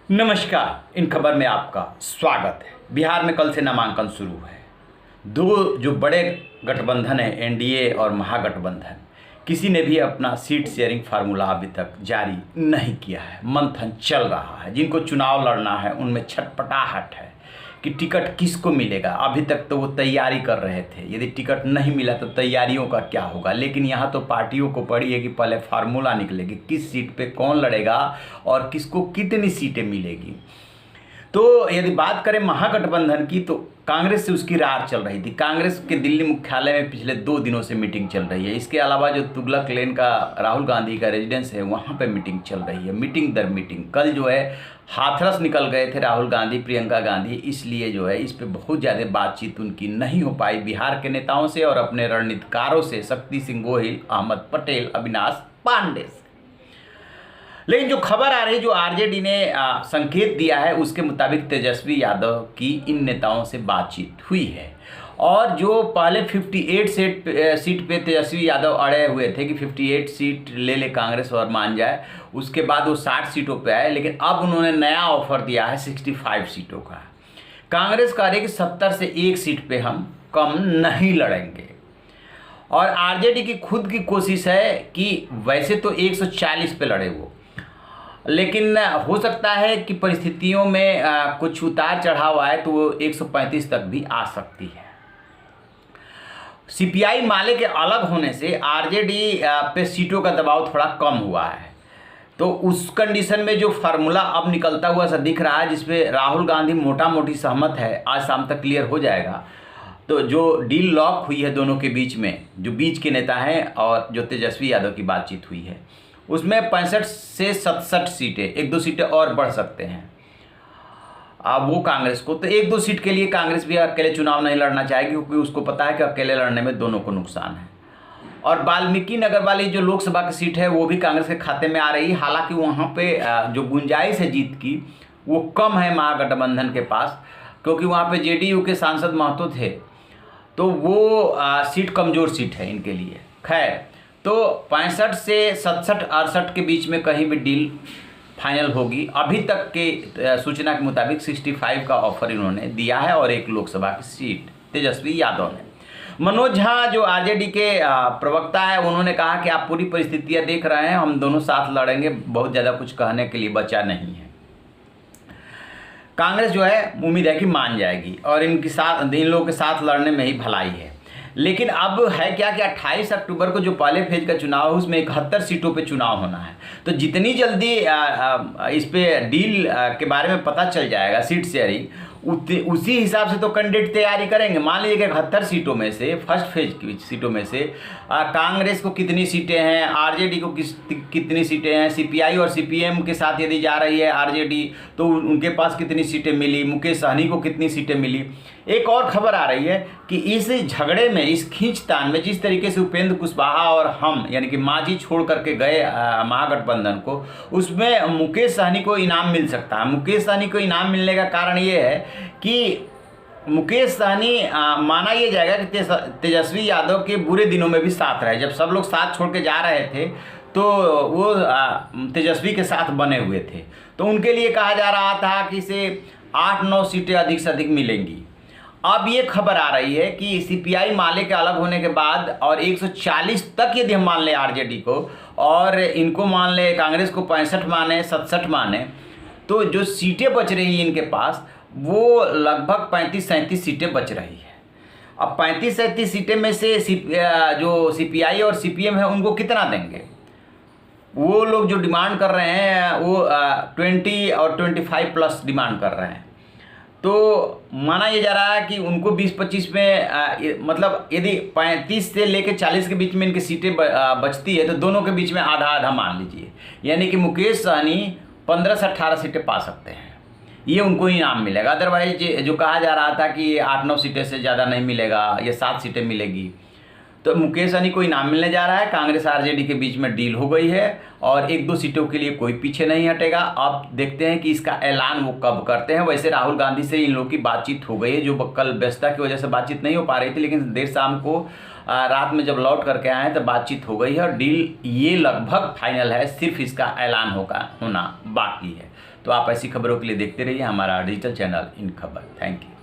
नमस्कार। इन खबर में आपका स्वागत है। बिहार में कल से नामांकन शुरू है। दो जो बड़े गठबंधन है, एनडीए और महागठबंधन, किसी ने भी अपना सीट शेयरिंग फार्मूला अभी तक जारी नहीं किया है। मंथन चल रहा है। जिनको चुनाव लड़ना है उनमें छटपटाहट है कि टिकट किसको मिलेगा। अभी तक तो वो तैयारी कर रहे थे, यदि टिकट नहीं मिला तो तैयारियों का क्या होगा। लेकिन यहाँ तो पार्टियों को पड़ी है कि पहले फार्मूला निकलेगी, किस सीट पे कौन लड़ेगा और किसको कितनी सीटें मिलेगी। तो यदि बात करें महागठबंधन की, तो कांग्रेस से उसकी रार चल रही थी। कांग्रेस के दिल्ली मुख्यालय में पिछले 2 दिनों से मीटिंग चल रही है। इसके अलावा जो तुगलक लेन का राहुल गांधी का रेजिडेंस है, वहाँ पे मीटिंग चल रही है, मीटिंग दर मीटिंग। कल जो है हाथरस निकल गए थे राहुल गांधी, प्रियंका गांधी, इसलिए जो है इस पर बहुत ज़्यादा बातचीत उनकी नहीं हो पाई बिहार के नेताओं से और अपने रणनीतिकारों से, शक्ति सिंह गोहिल, अहमद पटेल, अविनाश पांडे से। लेकिन जो खबर आ रही, जो आरजेडी ने संकेत दिया है, उसके मुताबिक तेजस्वी यादव की इन नेताओं से बातचीत हुई है। और जो पहले 58 सीट पे तेजस्वी यादव अड़े हुए थे कि 58 सीट ले ले कांग्रेस और मान जाए, उसके बाद वो 60 सीटों पे आए। लेकिन अब उन्होंने नया ऑफर दिया है 65 सीटों का। कांग्रेस कह रही है कि 70 से 1 सीट पे हम कम नहीं लड़ेंगे। और आरजेडी की खुद की कोशिश है कि वैसे तो 140 पे लड़े वो, लेकिन हो सकता है कि परिस्थितियों में कुछ उतार चढ़ाव आए तो वो 135 तक भी आ सकती है। सीपीआई माले के अलग होने से आरजेडी पे सीटों का दबाव थोड़ा कम हुआ है। तो उस कंडीशन में जो फार्मूला अब निकलता हुआ सा दिख रहा है, जिसपे राहुल गांधी मोटा मोटी सहमत है, आज शाम तक क्लियर हो जाएगा। तो जो डील लॉक हुई है दोनों के बीच में, जो बीच के नेता हैं और जो तेजस्वी यादव की बातचीत हुई है, उसमें 65 से 67 सीटें, 1-2 सीटें और बढ़ सकते हैं। अब वो कांग्रेस को, तो 1-2 सीट के लिए कांग्रेस भी अकेले चुनाव नहीं लड़ना चाहेगी, क्योंकि उसको पता है कि अकेले लड़ने में दोनों को नुकसान है। और वाल्मीकि नगर वाली जो लोकसभा की सीट है वो भी कांग्रेस के खाते में आ रही है। हालांकि वहाँ पे जो गुंजाइश है जीत की वो कम है महागठबंधन के पास, क्योंकि वहाँ पे जेडीयू के सांसद महतो थे, तो वो सीट कमज़ोर सीट है इनके लिए। खैर, तो 65 से 67-68 के बीच में कहीं भी डील फाइनल होगी। अभी तक के सूचना के मुताबिक 65 का ऑफर इन्होंने दिया है और 1 लोकसभा की सीट तेजस्वी यादव ने। मनोज झा जो आरजेडी के प्रवक्ता है, उन्होंने कहा कि आप पूरी परिस्थितियां देख रहे हैं, हम दोनों साथ लड़ेंगे, बहुत ज़्यादा कुछ कहने के लिए बचा नहीं है। कांग्रेस जो है उम्मीद है कि मान जाएगी और इन लोगों के साथ लड़ने में ही भलाई है। लेकिन अब है क्या कि 28 अक्टूबर को जो पहले फेज का चुनाव है उसमें 71 सीटों पे चुनाव होना है। तो जितनी जल्दी इस पे डील के बारे में पता चल जाएगा, सीट शेयरिंग, उसी हिसाब से तो कैंडिडेट तैयारी करेंगे। मान लीजिए कि 71 सीटों में से, फर्स्ट फेज की सीटों में से कांग्रेस को कितनी सीटें हैं, आरजेडी को कितनी सीटें हैं, सीपीआई और सीपीएम के साथ यदि जा रही है आरजेडी तो उनके पास कितनी सीटें मिली, मुकेश सहनी को कितनी सीटें मिली। एक और खबर आ रही है कि इस झगड़े में, इस खींचतान में, जिस तरीके से उपेंद्र कुशवाहा और हम यानी कि मांझी छोड़ करके गए महागठबंधन को, उसमें मुकेश सहनी को इनाम मिल सकता है। मुकेश सहनी को इनाम मिलने का कारण ये है कि मुकेश सहनी माना यह जाएगा कि तेजस्वी यादव के बुरे दिनों में भी साथ रहे। जब सब लोग साथ छोड़ के जा रहे थे तो वो तेजस्वी के साथ बने हुए थे। तो उनके लिए कहा जा रहा था कि इसे 8-9 सीटें अधिक से अधिक मिलेंगी। अब ये खबर आ रही है कि सीपीआई माले के अलग होने के बाद और 140 तक यदि हम मान लें आरजेडी को और इनको मान लें कांग्रेस को 65 माने, 67 माने, तो जो सीटें बच रही हैं इनके पास वो लगभग 35-37 सीटें बच रही है। अब 35-37 सीटें में से जो सीपीआई और सीपीएम है उनको कितना देंगे? वो लोग जो डिमांड कर रहे हैं वो 20 और 25 प्लस डिमांड कर रहे हैं। तो माना यह जा रहा है कि उनको 20-25 में मतलब यदि 35 से लेकर 40 के बीच में इनकी सीटें बचती है तो दोनों के बीच में आधा आधा मान लीजिए, यानी कि मुकेश सहनी 15 से 18 सीटें पा सकते हैं, ये उनको इनाम मिलेगा। अदरवाइज जो कहा जा रहा था कि 8-9 सीटें से ज़्यादा नहीं मिलेगा, ये 7 सीटें मिलेगी, तो मुकेश सहनी को इनाम मिलने जा रहा है। कांग्रेस आरजेडी के बीच में डील हो गई है और 1-2 सीटों के लिए कोई पीछे नहीं हटेगा। अब देखते हैं कि इसका ऐलान वो कब करते हैं। वैसे राहुल गांधी से इन लोगों की बातचीत हो गई है, जो कल व्यस्तता की वजह से बातचीत नहीं हो पा रही थी, लेकिन देर शाम को रात में जब लौट करके आए तो बातचीत हो गई है और डील ये लगभग फाइनल है, सिर्फ इसका ऐलान होना बाकी है। तो आप ऐसी खबरों के लिए देखते रहिए हमारा डिजिटल चैनल इन खबर। Thank you.